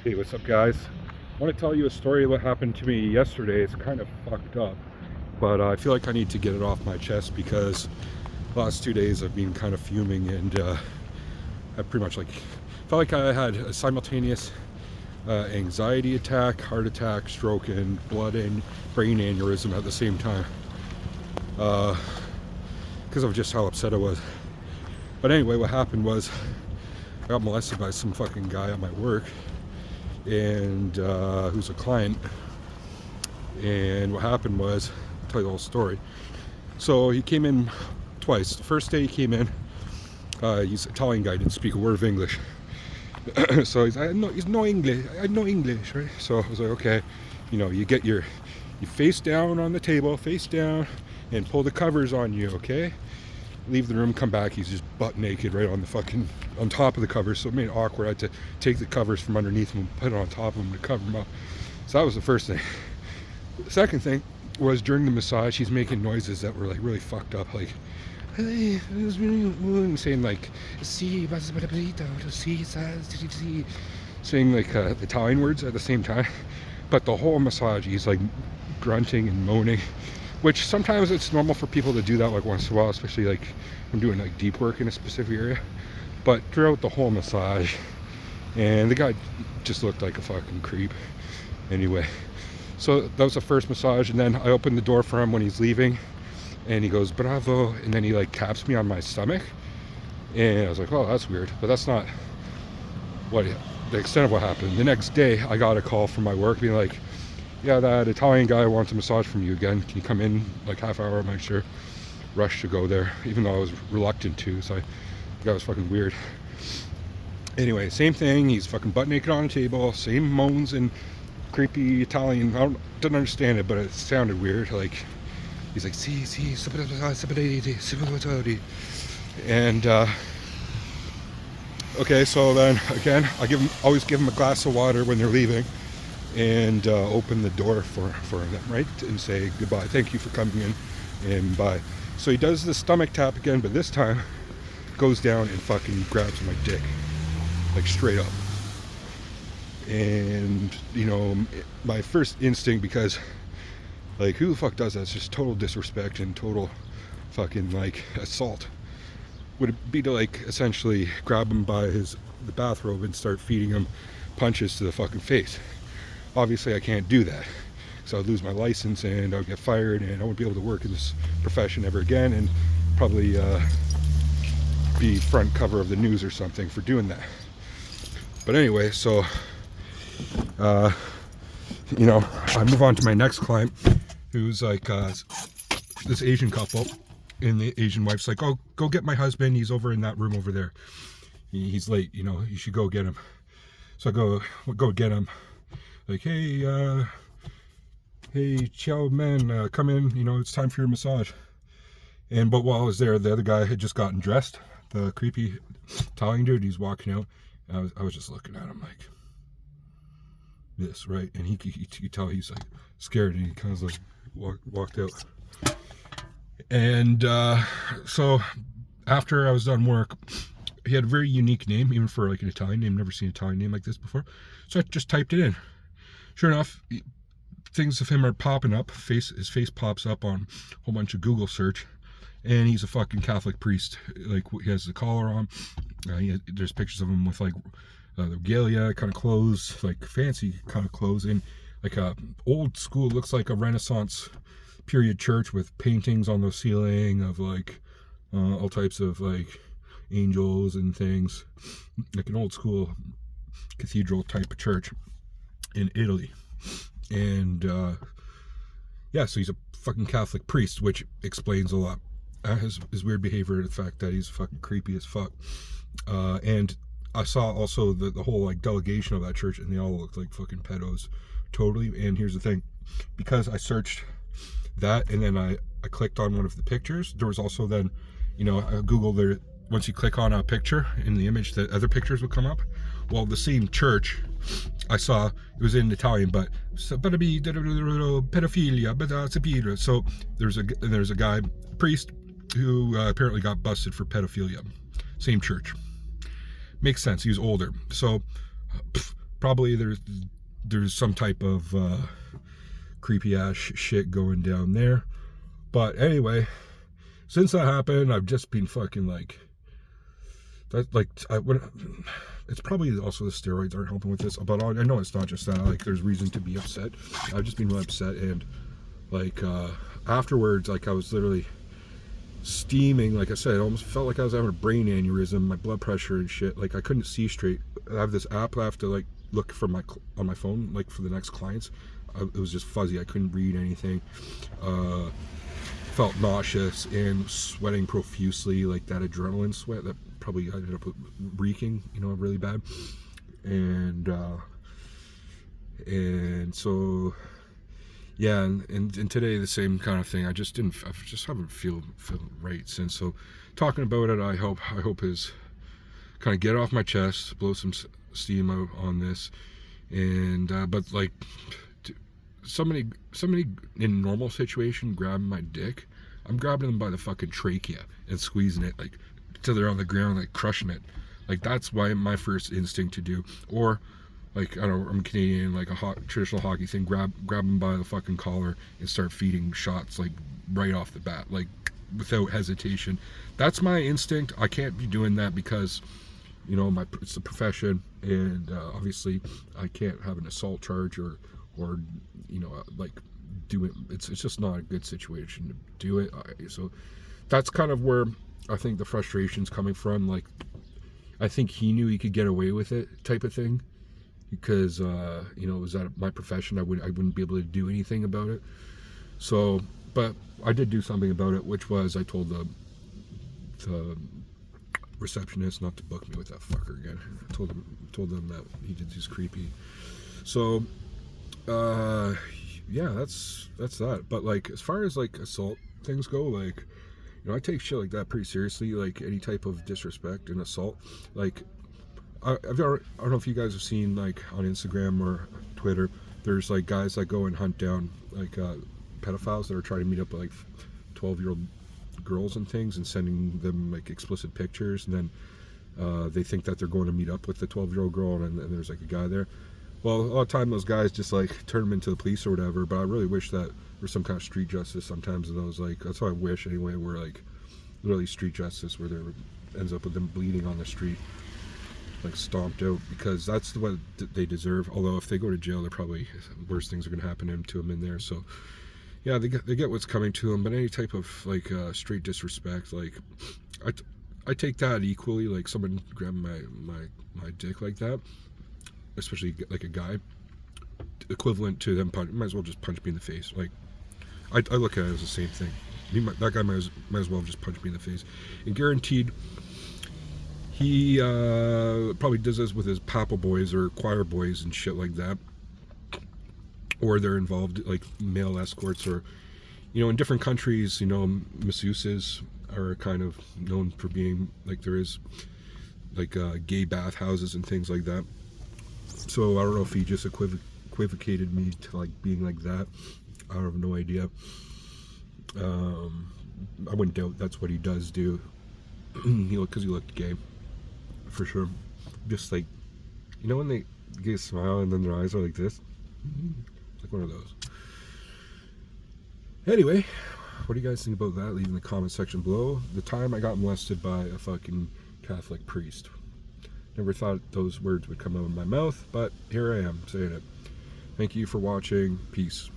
Hey, what's up, guys? I want to tell you a story that happened to me yesterday. It's kind of fucked up, but I feel like I need to get it off my chest because the last 2 days I've been kind of fuming, and I pretty much felt like I had a simultaneous anxiety attack, heart attack, stroke, and blood and brain aneurysm at the same time because of just how upset I was. But anyway, what happened was I got molested by some fucking guy at my work, and who's a client. And what happened was, I'll tell you the whole story. So he came in twice. The first day he came in, he's an Italian guy, didn't speak a word of English. So he's no English. I know English, right? So I was like, okay, you get you face down on the table, face down, and pull the covers on you, okay? Leave the room, come back, he's just butt naked right on top of the covers, so it made it awkward. I had to take the covers from underneath him and put it on top of him to cover him up. So that was the first thing. The second thing was, during the massage, he's making noises that were like really fucked up, like saying like saying like Italian words at the same time. But the whole massage he's like grunting and moaning, which sometimes it's normal for people to do that like once in a while, especially like when doing like deep work in a specific area. But throughout the whole massage, and the guy just looked like a fucking creep. Anyway, so that was the first massage, and then I opened the door for him when he's leaving, and he goes, "Bravo," and then he like taps me on my stomach, and I was like, "Oh, that's weird," but that's not the extent of what happened. The next day, I got a call from my work being like, "Yeah, that Italian guy wants a massage from you again. Can you come in like half hour?" I'm like, "Sure." Rushed to go there, even though I was reluctant to. So that was fucking weird. Anyway, same thing. He's fucking butt naked on the table. Same moans and creepy Italian. I didn't understand it, but it sounded weird. Like he's like, "Si, si, and okay. So then again, I always give him a glass of water when they're leaving, and open the door for them, right, and say goodbye, thank you for coming in, and bye. So he does the stomach tap again, but this time goes down and fucking grabs my dick, like straight up. And my first instinct, because like who the fuck does that? It's just total disrespect and total fucking like assault, would be to like essentially grab him by the bathrobe and start feeding him punches to the fucking face. Obviously I can't do that, so I'd lose my license and I would get fired, and I wouldn't be able to work in this profession ever again, and probably be front cover of the news or something for doing that. But anyway, so I move on to my next client, who's like this Asian couple, and the Asian wife's like, "Oh, go get my husband, he's over in that room over there, he's late, you should go get him." So I go get him. Like, hey, Chow man, come in, it's time for your massage. But while I was there, the other guy had just gotten dressed, the creepy Italian dude. He's walking out, and I was just looking at him like this, right? And you could tell he's like scared, and he kind of like walked out. And so after I was done work, he had a very unique name, even for like an Italian name. Never seen an Italian name like this before. So I just typed it in. Sure enough, things of him are popping up. His face pops up on a whole bunch of Google search, and he's a fucking Catholic priest. Like, he has the collar on. There's pictures of him with like the regalia kind of clothes, like fancy kind of clothes, and like a old school, looks like a Renaissance period church with paintings on the ceiling of like all types of like angels and things, like an old school cathedral type of church in Italy. And so he's a fucking Catholic priest, which explains a lot. His weird behavior, the fact that he's fucking creepy as fuck. And I saw also the whole like delegation of that church, and they all looked like fucking pedos, totally. And here's the thing, because I searched that, and then I clicked on one of the pictures, there was also then, Google there, once you click on a picture in the image, the other pictures would come up. Well, the same church I saw, it was in Italian, but pedophilia. So there's a guy, priest, who apparently got busted for pedophilia. Same church. Makes sense. He was older. So probably there's some type of creepy ass shit going down there. But anyway, since that happened, I've just been fucking like that. Like it's probably also the steroids aren't helping with this, but I know it's not just that. Like there's reason to be upset. I've just been really upset, and like afterwards, like I was literally steaming. Like I said, it almost felt like I was having a brain aneurysm. My blood pressure and shit. Like I couldn't see straight. I have this app I have to like look for on my phone, like for the next clients. It was just fuzzy. I couldn't read anything. Felt nauseous and sweating profusely, like that adrenaline sweat that probably ended up reeking, really bad. And so yeah, and today the same kind of thing. I just haven't feel right since. So talking about it, I hope is kind of get off my chest, blow some steam out on this, and but like somebody in normal situation grabbing my dick, I'm grabbing them by the fucking trachea and squeezing it like till they're on the ground, like crushing it. Like that's my first instinct to do. Or like I don't know, I'm Canadian, like a traditional hockey thing, grab them by the fucking collar and start feeding shots like right off the bat, like without hesitation. That's my instinct. I can't be doing that because it's a profession, and obviously I can't have an assault charge or like do it. It's just not a good situation to do it. So that's kind of where I think the frustration's coming from. Like I think he knew he could get away with it, type of thing, because it was out of my profession. I wouldn't be able to do anything about it. So, but I did do something about it, which was I told the receptionist not to book me with that fucker again. I told them that he did this creepy. So yeah, that's that. But like as far as like assault things go, like I take shit like that pretty seriously. Like any type of disrespect and assault. Like I don't know if you guys have seen like on Instagram or Twitter, there's like guys that go and hunt down like pedophiles that are trying to meet up with like 12-year-old girls and things, and sending them like explicit pictures, and then they think that they're going to meet up with the 12-year-old girl, and there's like a guy there. Well, a lot of time those guys just like turn them into the police or whatever. But I really wish that there was some kind of street justice sometimes of those. Like that's what I wish anyway. Where like literally street justice, where there ends up with them bleeding on the street, like stomped out, because that's what they deserve. Although if they go to jail, they're probably worse things are going to happen to them in there. So yeah, they get what's coming to them. But any type of like straight disrespect, like I take that equally. Like someone grabbing my dick like that, especially like a guy, equivalent to them might as well just punch me in the face. Like I look at it as the same thing. That guy might as well just punch me in the face, and guaranteed he probably does this with his papa boys or choir boys and shit like that, or they're involved like male escorts, or in different countries, masseuses are kind of known for being like, there is like gay bathhouses and things like that. So I don't know if he just equivocated me to like being like that. I have no idea. I wouldn't doubt that's what he does do. Because he looked gay, for sure. Just like, when they get a smile and then their eyes are like this, like one of those. Anyway, what do you guys think about that? Leave in the comment section below. The time I got molested by a fucking Catholic priest. Never thought those words would come out of my mouth, but here I am saying it. Thank you for watching. Peace.